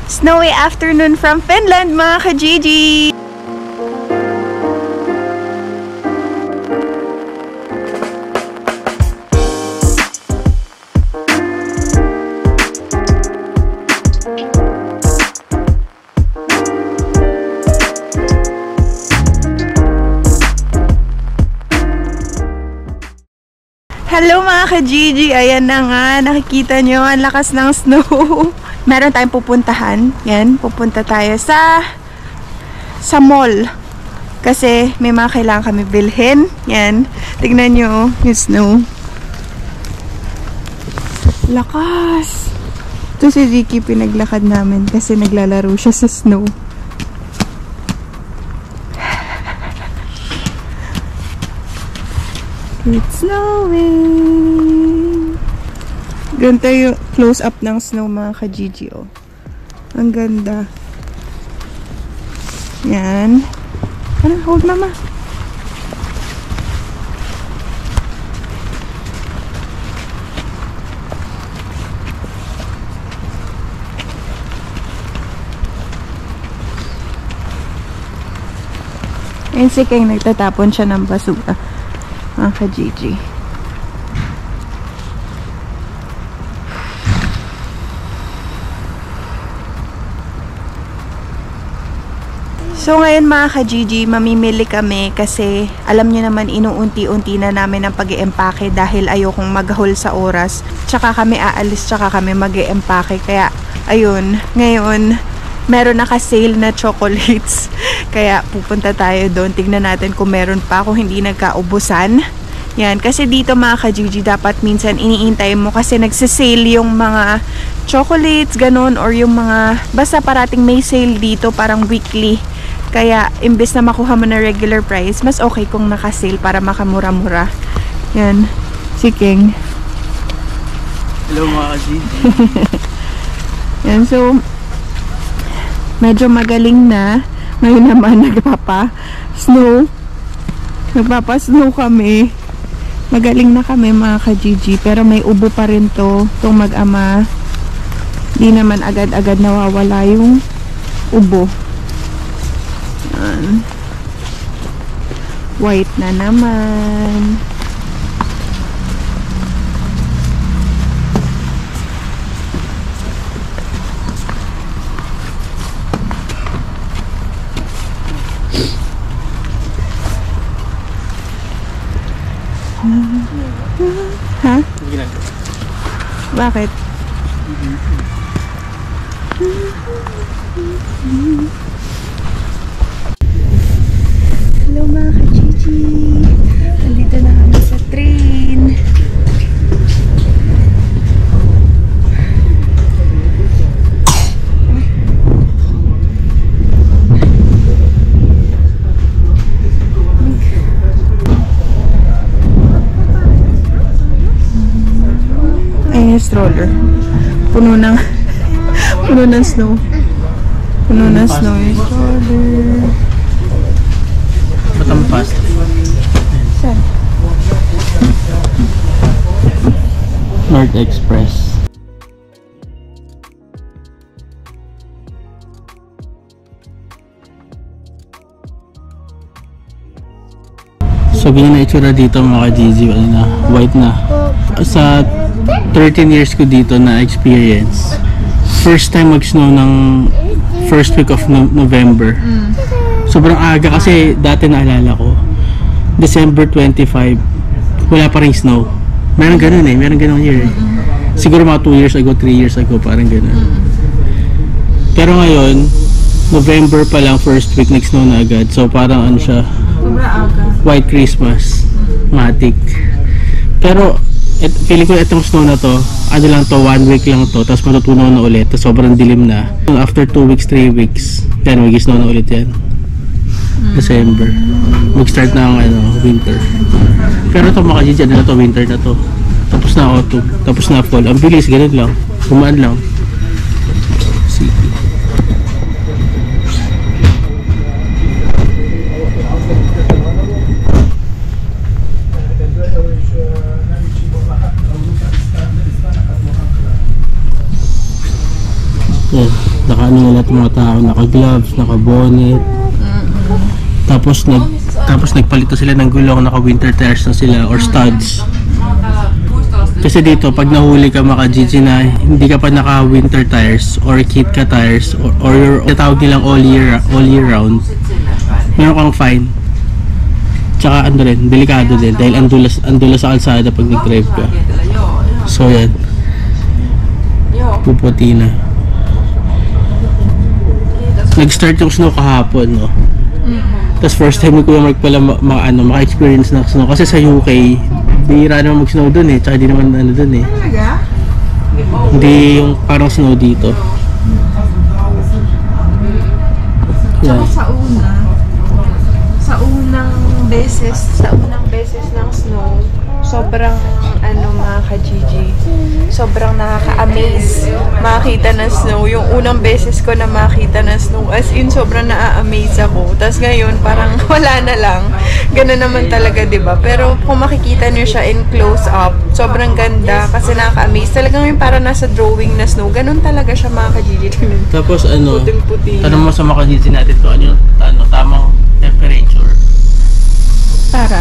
Snowy afternoon from Finland, mga ka-Gigi! Hello mga ka-Gigi! Ayan na nga, nakikita nyo, ang lakas ng snow. Meron tayong pupuntahan. Yan, pupunta tayo sa mall. Kasi may mga kailangan kami bilhin. Yan, tignan nyo yung snow. Lakas! Ito si Ricky, pinaglakad namin kasi naglalaro siya sa snow. It's snowing! Ganito yung close-up ng snow mga ka-Gigi, oh. Ang ganda. Yan. Ano? Hold mama. Ayun si King, nagtatapon siya ng basura. Mga ka-Gigi. So ngayon mga ka-Gigi, mamimili kami kasi alam nyo naman inuunti-unti na namin ang pag-i-empake dahil ayokong maghol sa oras. Tsaka kami aalis, tsaka kami mag-i-empake. Kaya ayun, ngayon meron naka-sale na chocolates. Kaya pupunta tayo doon. Tignan natin kung meron pa, kung hindi nagkaubusan. Yan, kasi dito mga ka-Gigi, dapat minsan iniintay mo kasi nagsisale yung mga chocolates, ganun, or yung mga, basta parating may sale dito, parang weekly. Kaya, imbes na makuha mo na regular price, mas okay kung naka-sale para makamura-mura. Yan, si King. Hello mga ka-Gigi. Yan, so, medyo magaling na. Ngayon naman nagpapa-snow kami. Magaling na kami mga ka-Gigi, pero may ubo pa rin itong mag-ama. Di naman agad-agad nawawala yung ubo. Yan. White na naman. Ha? Bakit? Hello mga ka-Gigi! Nandito na kami sa train. Stroller. Puno ng snow. Puno ng snow yung stroller. Matampas. Saan? North Express. So ganyan na itsura dito mga ka-Gigi, ano na, white na. Sa 13 years ko dito na experience, first time mag-snow ng first week of November. Sobrang aga kasi dati naalala ko December 25 wala pa rin snow. Meron ganun year. Siguro mga 2 years ago, 3 years ago, parang ganun. Pero ngayon November pa lang, first week nag-snow na agad. So parang ano siya, White Christmas, matik. Pero feeling ko itong snow na to, ano lang to, 1 week lang to, tapos matutunaw na ulit, tapos sobrang dilim na. After 2 weeks, 3 weeks, yan, mag-snow na ulit yan. December. Mag-start na ang winter. Pero ito mga ka-Gigi, na to, winter na to. Tapos na autumn, tapos na fall. Ang bilis, ganun lang. Kumaan lang. Sige. Yan, nyo na lahat ng mga tao, naka-gloves, naka-bonnet. Tapos nagpalit na sila ng gulong, naka-winter tires na sila or studs. Kasi dito, pag nahuli ka maka GG na hindi ka pa naka-winter tires or Kitka tires or your tawag nilang all year round, meron kang fine. Tsaka ano rin, delikado din dahil andulas sa kalsada pag nag-drive ka. So yan, puputi na. Nag-start yung snow kahapon, no? Tapos first time ko yung maka-experience ng snow. Kasi sa UK, bihira naman mag-snow dun eh. Tsaka di naman ano dun eh. Hindi yung parang snow dito. Tsaka sa unang beses ng snow, sobrang mga ka-Gigi, sobrang nakaka-amaze makita ng snow. Yung unang beses ko na makita ng snow, as in sobrang na-amaze ako. Tapos ngayon parang wala na lang. Ganun naman talaga, diba? Pero kung makikita niyo siya in close up, sobrang ganda kasi nakaka-amaze. Talagang yung parang nasa drawing na snow. Ganun talaga siya mga ka-Gigi. Tapos puting-puting. tanong mo sa mga ka-Gigi natin kung ano yung tamang temperature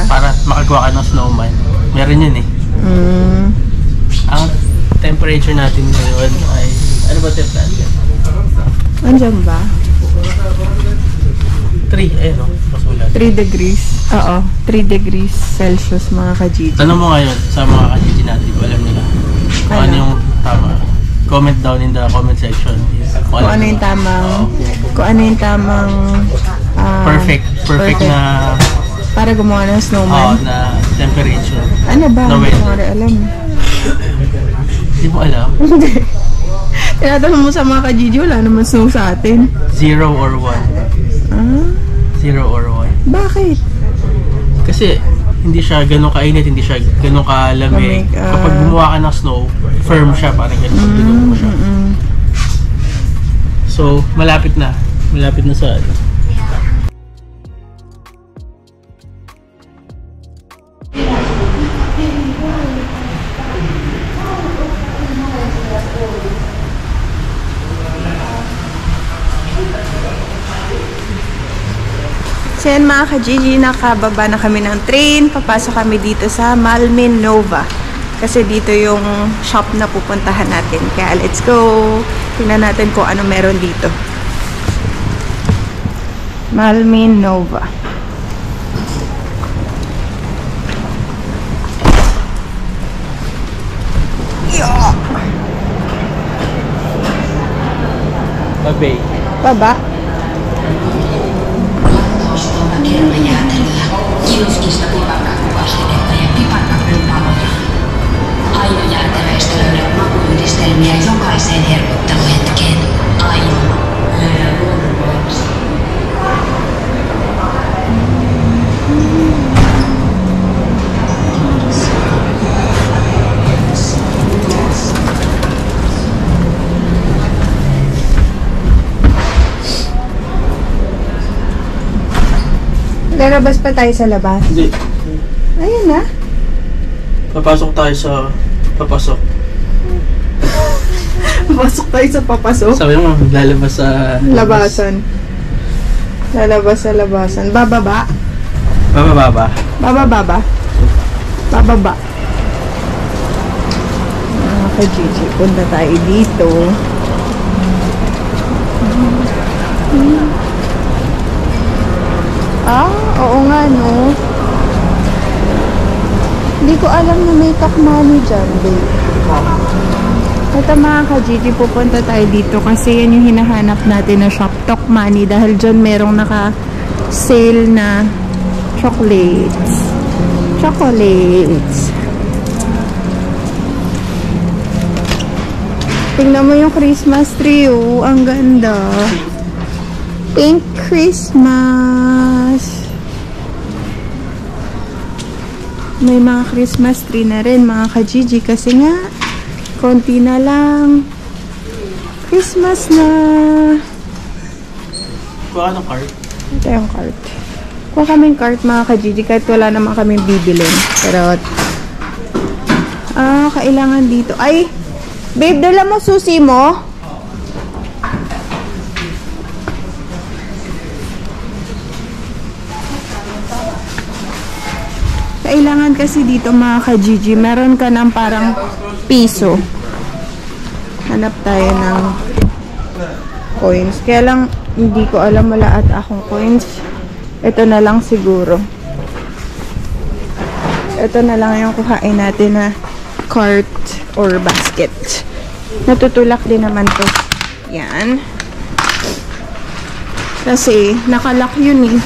para makagawa ka ng snowman. Meron yun eh. Ang temperature natin ngayon ay ano ba temperature? Andiyan ba? 3, ayun o, masulat. 3 degrees. Oo, 3 degrees Celsius mga ka-Gigi. Tanong mo ngayon sa mga ka-Gigi natin kung alam nila kung ano yung tama. Comment down in the comment section. Kung ano yung tamang perfect na para gumawa ng snowman. Na temperature. Ano ba? No, Hindi ko alam. Hindi mo alam? Hindi. Tinatanong mo sa mga ka-Gigi, wala naman snow sa atin. 0 or 1. 0 or 1. Bakit? Kasi hindi siya ganun kainit, hindi siya ganun kalamig. Kapag gumawa ka ng snow, firm siya, parang ganun pag mo siya. So, malapit na sa ano. So yan mga ka-Gigi, nakababa na kami ng train. Papasok kami dito sa Malmin Nova. Kasi dito yung shop na pupuntahan natin. Kaya let's go. Tingnan natin kung ano meron dito. Malmin Nova. Babay. Baba. Kerrojäätelöä, kioskista piparkakuvastinetta ja piparkakupaloja. Aina-jäätelöistä löydät makuyhdistelmiä jokaiseen herkutteluhetkeen. Aina. Löydä luonnonvoimasta. Lalabas pa tayo sa labas. Hindi. Ayun na. Papasok tayo sa papasok. Papasok tayo sa papasok. Sabi mo, lalabas sa Labasan. Lalabas sa labasan. Bababa. Bababa. Bababa. Bababa. Mga ka-Gigi, punta tayo dito. Oo nga, no? Hindi ko alam na may takmani dyan, babe. Ito mga ka-Gigi, pupunta tayo dito kasi yan yung hinahanap natin na shop, Tokmani, dahil dyan merong naka-sale na chocolates. Chocolates. Tingnan mo yung Christmas tree, oh. Ang ganda. Pink Christmas. May mga Christmas tree na rin, mga ka-Gigi, kasi nga konti na lang. Christmas na. Kuha ng cart. Ito yung cart. Kuha kaming cart, mga ka-Gigi, kahit wala naman kaming bibilin. Pero, kailangan dito. Ay, babe, dala mo susi mo? kailangan kasi dito mga ka-Gigi, meron ka ng parang piso. Hanap tayo ng coins. Kaya lang, hindi ko alam, wala at akong coins. Ito na lang siguro. Ito na lang yung kuhain natin na cart or basket. Natutulak din naman to. Yan. Kasi, nakalock yun eh.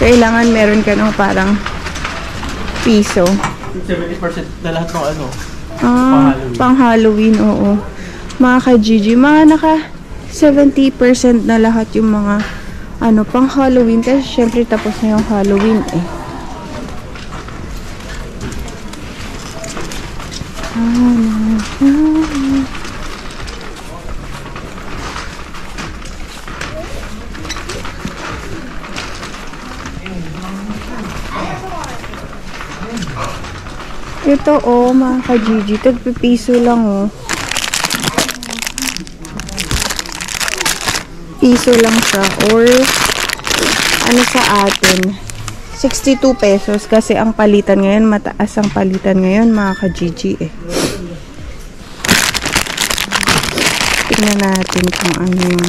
Kailangan meron ka ng parang piso. 70% na lahat ng ano? Pang Halloween, oo. Mga ka-Gigi, mga naka 70% na lahat yung mga ano, pang Halloween. Kasi syempre tapos na yung Halloween eh. Ito oh, mga ka-Gigi, tagpipiso lang oh. Piso lang siya or ano sa atin 62 pesos kasi ang palitan ngayon, mataas ang palitan ngayon mga ka-Gigi eh. Tingnan natin kung ano yung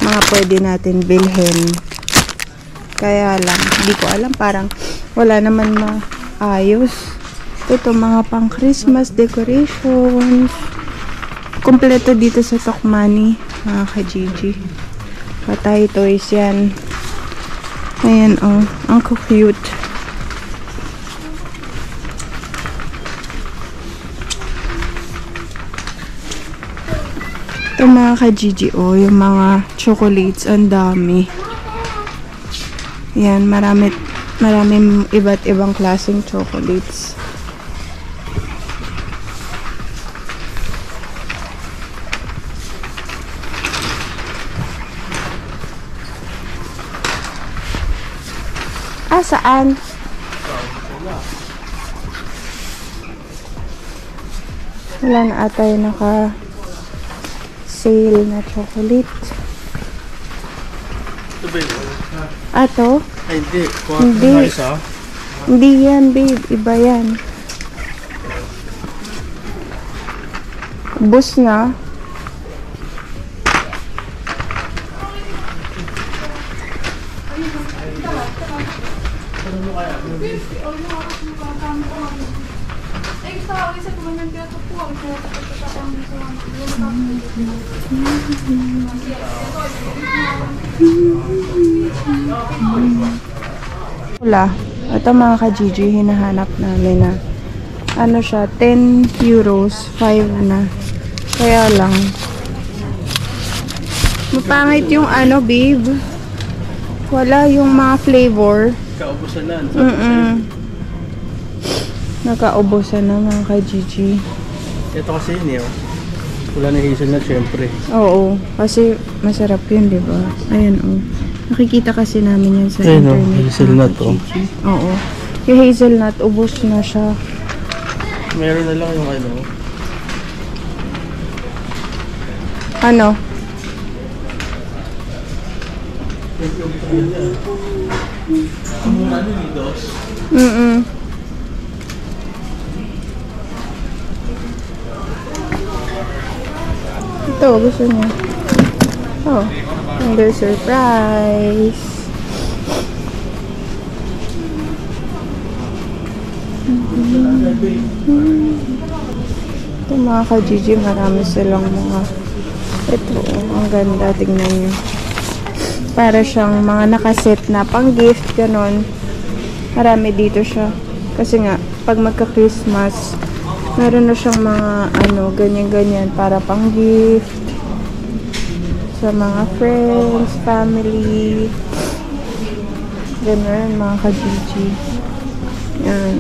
mga pwede natin bilhin. Kaya lang, hindi ko alam, parang wala naman maayos. Ito mga pang Christmas decorations. Kompleto dito sa Tokmani, mga ka-Gigi. Patay toys yan. Ayan oh, ang cute. Ito mga ka-Gigi oh, yung mga chocolates, ang dami. Yan, maraming iba't ibang klaseng chocolates. Ah, saan? Wala na ata yung naka-sale na chocolate. Ito ba yun? Ato? Ay, hindi. Hindi. Hindi yan, babe. Iba yan. Bus na. Wala. Ito mga ka-Gigi, hinahanap namin na ano siya, 10 euros, 5 na. Kaya lang. Mapangit yung ano, babe. Wala yung mga flavor. Kaubusan na. Nakaubusan na mga ka-Gigi. Ito kasi yun eh. Wala na hazelnut syempre. Oo. Kasi masarap yun, diba? Ayan, oh. Nakikita kasi namin yan sa ayun, internet. Hazelnut, oh. Oo. Yung hazelnut, ubos na siya. Meron na lang yung ano. Ano? Ito, gusto niya. Oh, Kinder Surprise. Ito mga ka-Gigi, marami silang mga ito, ang ganda, tingnan nyo. Para siyang mga nakaset na pang gift, ganon. Marami dito siya. Kasi nga, pag magka-Christmas, meron na siyang mga ano, ganyan-ganyan para pang gift sa mga friends, family. Ganon, mga ka-Gigi. Yan.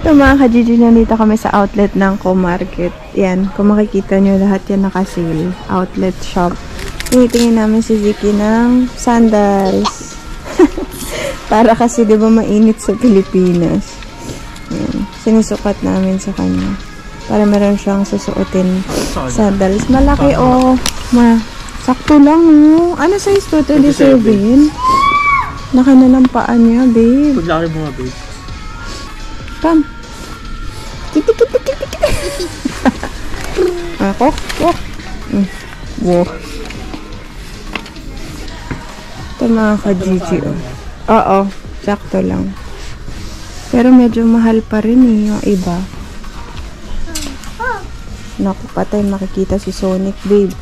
Ito mga ka-Gigi, nandito kami sa outlet ng Co-Market. Yan, kung makikita nyo, lahat yan nakasale. Outlet shop. Tinitingin namin si Ziki ng sandals. Para kasi diba mainit sa Pilipinas. Yan, sinusukat namin sa kanya. Para meron siyang susuotin sandals. Malaki oh. Sakto lang, oh. Ano size to? 27? Laki na ng paa niya, babe. Paglaki mo nga, babe. Come. Kiti, kiti, kiti, kiti. Ako? Walk. Wow. Ito mga ka-Gigi, oh. Oo, sakto lang. Pero medyo mahal pa rin eh, yung iba. Naku, patay makikita si Sonic, babe.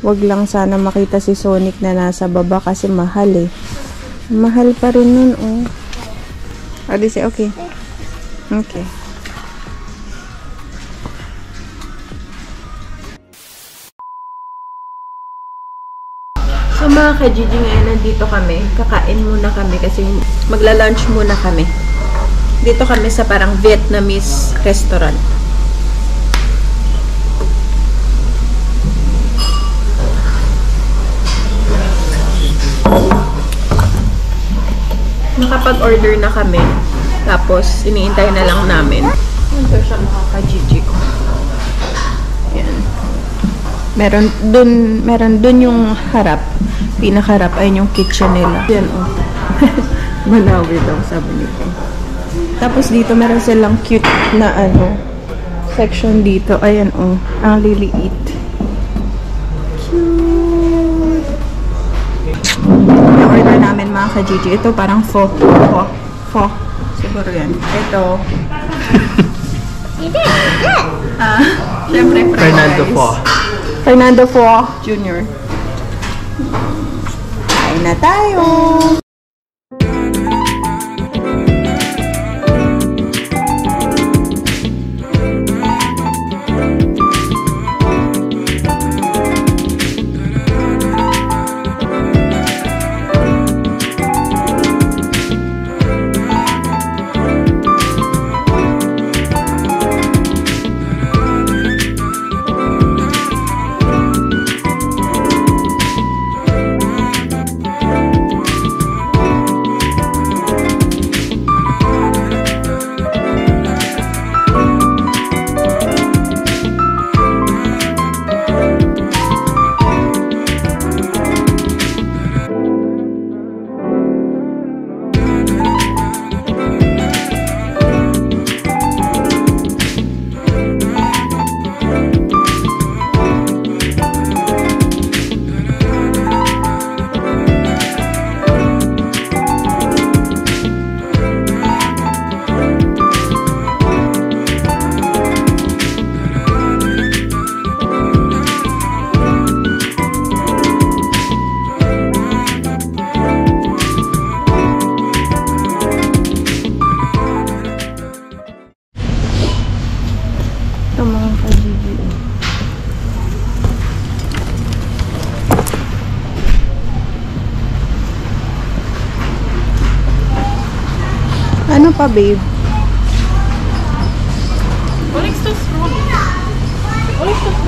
Wag lang sana makita si Sonic na nasa baba kasi mahal eh. Mahal pa rin nun, oh. Adi say, okay. Okay. So mga ka-Gigi, ngayon nandito kami. Kakain muna kami kasi magla-lunch muna kami. Dito kami sa parang Vietnamese restaurant. Nakapag-order na kami. Tapos, iniintay na lang namin. Ito siya mga ka-Gigi. Yan. Meron dun yung harap. Pinakaharap ay yung kitchen nila. Yan, oh. Manawi daw, sabi nito. Tapos dito, meron silang cute na section dito. Ayan, oh. Ang liliit. Cute. Yung order namin mga ka-Gigi. Ito parang pho. Siguro yan. Ito. Siyempre, Fernando Pho. Fernando Pho Jr. Kain na tayo! Ito mga ka-Gigi. Ano pa, babe?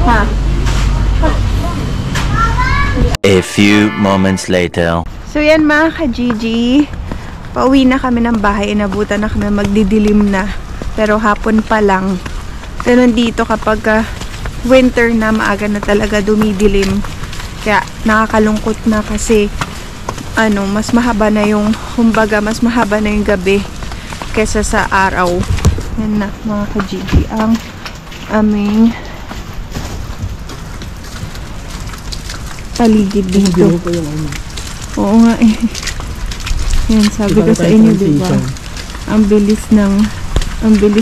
Ha? A few moments later. So yan mga ka-Gigi. Pauwi na kami ng bahay. Inabutan na kami, magdidilim na. Pero hapon pa lang. So nandito kapag winter na, maaga na talaga dumidilim. Kaya nakakalungkot na kasi mas mahaba na yung, kumbaga mas mahaba na yung gabi kesa sa araw. Yan na mga ka-Gigi ang aming paligid dito. Oo nga eh. Yan, sabi ko sa inyo, diba? Ang bilis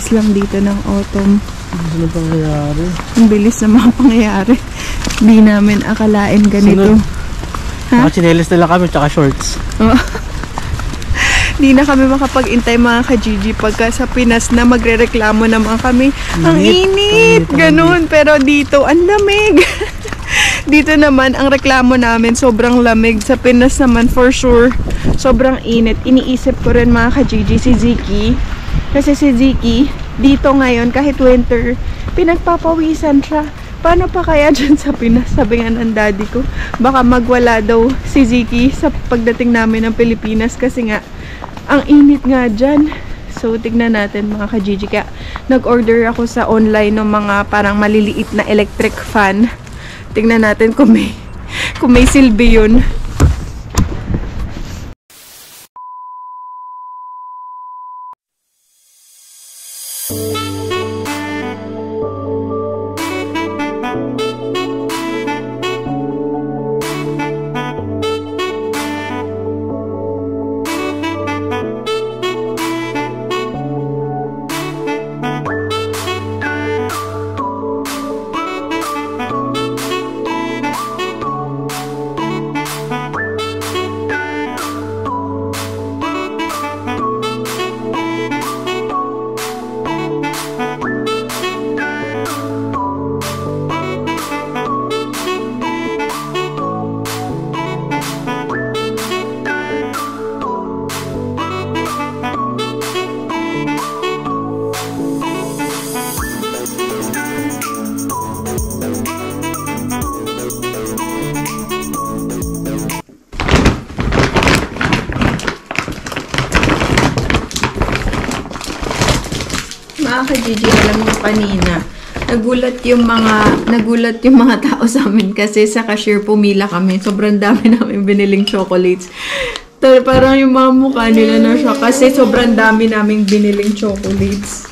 lang dito ng autumn. Ano pangyayari? Ang bilis na mga pangyayari. Di namin akalain ganito. Ha? Nakachinelas na lang kami, tsaka shorts. Di na kami makapag-intay mga ka-Gigi pagka sa Pinas na magre-reklamo naman kami. Ang init! Ganun. Pero dito, ang lamig. Dito naman, ang reklamo namin, sobrang lamig. Sa Pinas naman, for sure, sobrang init. Iniisip ko rin mga ka-Gigi si Ziki. Kasi si Ziki, dito ngayon, kahit winter, pinagpapawisan siya. Paano pa kaya dyan sa Pinas? Sabi nga ng daddy ko, baka magwala daw si Ziki sa pagdating namin ng Pilipinas kasi nga, ang init nga dyan. So, tignan natin mga ka-Gigi. Kaya, nag-order ako sa online ng mga parang maliliit na electric fan. Tignan natin kung Kung may silbi yun. Mga ka-Gigi, alam mo kanina, nagulat yung mga tao sa amin kasi sa cashier pumila kami. Sobrang dami namin biniling chocolates. Parang yung mga mukha nila na siya kasi sobrang dami naming biniling chocolates.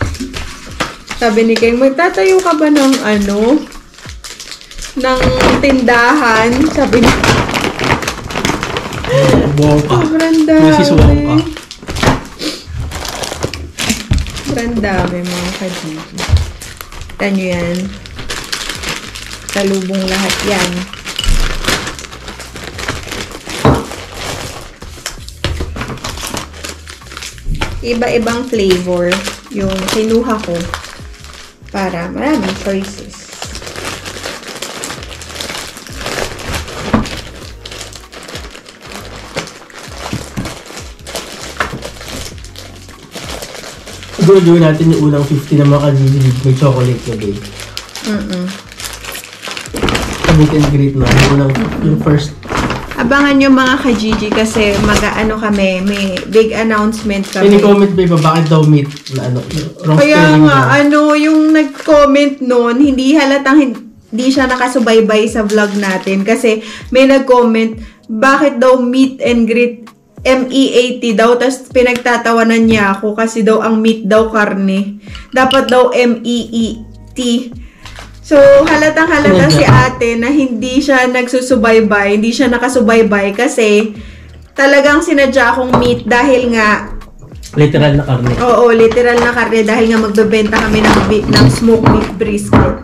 Sabi ni Kay, magtatayo ka ba ng ng tindahan? Sabi niya. Sobrang dami. Sobrang dami mga ka-Gigi. Kita nyo yan. Talubong lahat yan. Iba-ibang flavor yung kinuha ko para maraming choices. Siguro gawin natin yung unang 50 na mga ka-Gigi. May chocolate na day. Meet and greet na. Yung first. Abangan nyo mga ka-Gigi kasi kami, may big announcement kami. Ini-comment ba bakit daw meet na Kaya nga, yung nag-comment nun, hindi halatang hindi siya nakasubaybay sa vlog natin kasi may nag-comment, bakit daw meet and greet MEAT daw, tapos pinagtatawanan niya ako kasi daw ang meat daw karne. Dapat daw MEET. So, halatang-halata si ate na hindi siya nagsusubaybay, hindi siya nakasubaybay kasi talagang sinadya akong meat dahil nga literal na karne. Oo, literal na karne dahil nga magbebenta kami ng smoked beef brisket.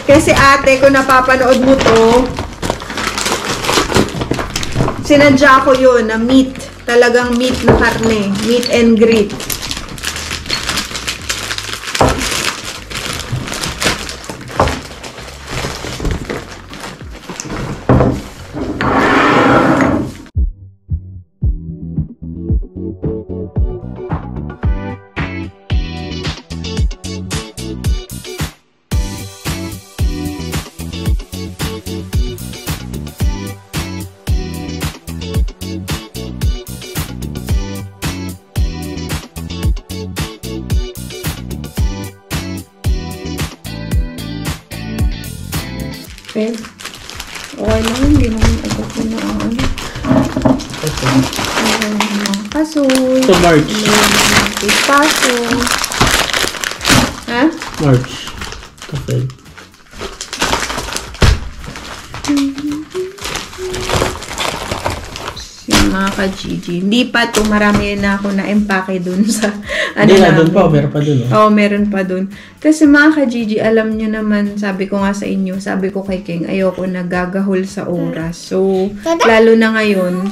Kasi ate, kung napapanood mo to, sinadya ko yun na meat. Talagang meat na karne. Meet and greet. Okay. Okay lang, hindi naman agad ko na ang kasoy. So, March. Paso. Ha? March. Okay. Yung mga ka-Gigi. Hindi pa to, marami na ako na-empake dun sa Hindi na, dun pa. Meron pa dun. Oo, meron pa dun. Kasi mga ka-Gigi, alam nyo naman, sabi ko nga sa inyo, sabi ko kay King, ayoko nagagahol sa oras. So, lalo na ngayon,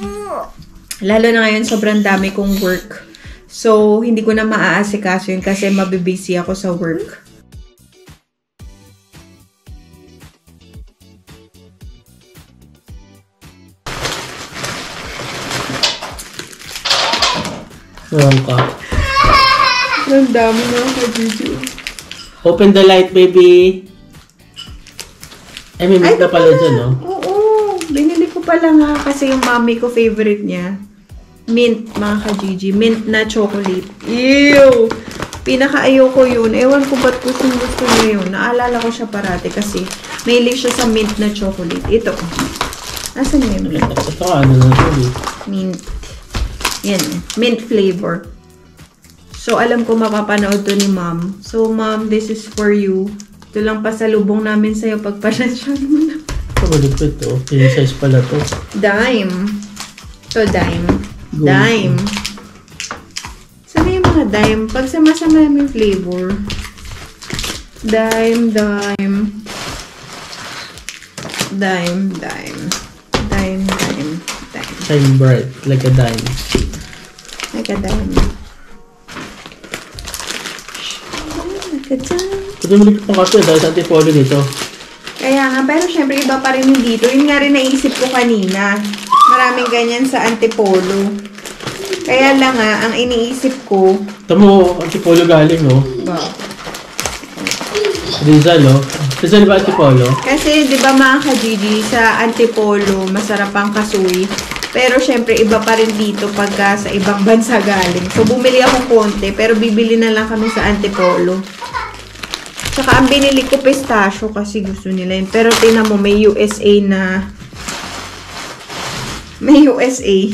sobrang dami kong work. So, hindi ko na maaasikaso yun kasi mabibusy ako sa work. Ang dami mga ka-Gigi. Open the light, baby. Ay, may mint na pala dyan, no? Oo. Binili ko pala nga kasi yung mommy ko favorite niya. Mint, mga ka-Gigi. Mint na chocolate. Ew! Pinaka-ayaw ko yun. Ewan ko ba't gusto niya yun. Naalala ko siya parati kasi mahilig siya sa mint na chocolate. Ito. Asan niya yung mint? Ito ano na ito. Mint. Yan. Mint flavor. So, alam ko mapapanood to ni Mom. So, Mom, this is for you. Ito lang pasalubong namin sa'yo pagpasensyon mo na. Ito, malupit to. Yung size pala to. Dime. Ito, dime. Gold. Dime. Saan yung mga dime? Pag sama-sama yung flavor. Dime, dime. Dime, dime. Dime, dime, dime. Shine bright. Like a dime. Like a dime. Like a dime. Ito mo pang kape dahil sa antipolo nito. Kaya nga, pero syempre iba pa rin yung dito. Yun nga rin naisip ko kanina. Maraming ganyan sa antipolo. Kaya lang nga, ang iniisip ko... Ito mo, antipolo galing, oh. Wow. Rizal, oh. Rizal ba antipolo? Kasi, di ba mga ka-Gigi, sa antipolo, masarap ang kasuy. Pero syempre, iba pa rin dito pagka sa ibang bansa galing. So, bumili akong konti, pero bibili na lang kami sa antipolo. Tsaka, ang binili ko pistachio kasi gusto nila yun. Pero, tingnan mo, may USA na... May USA.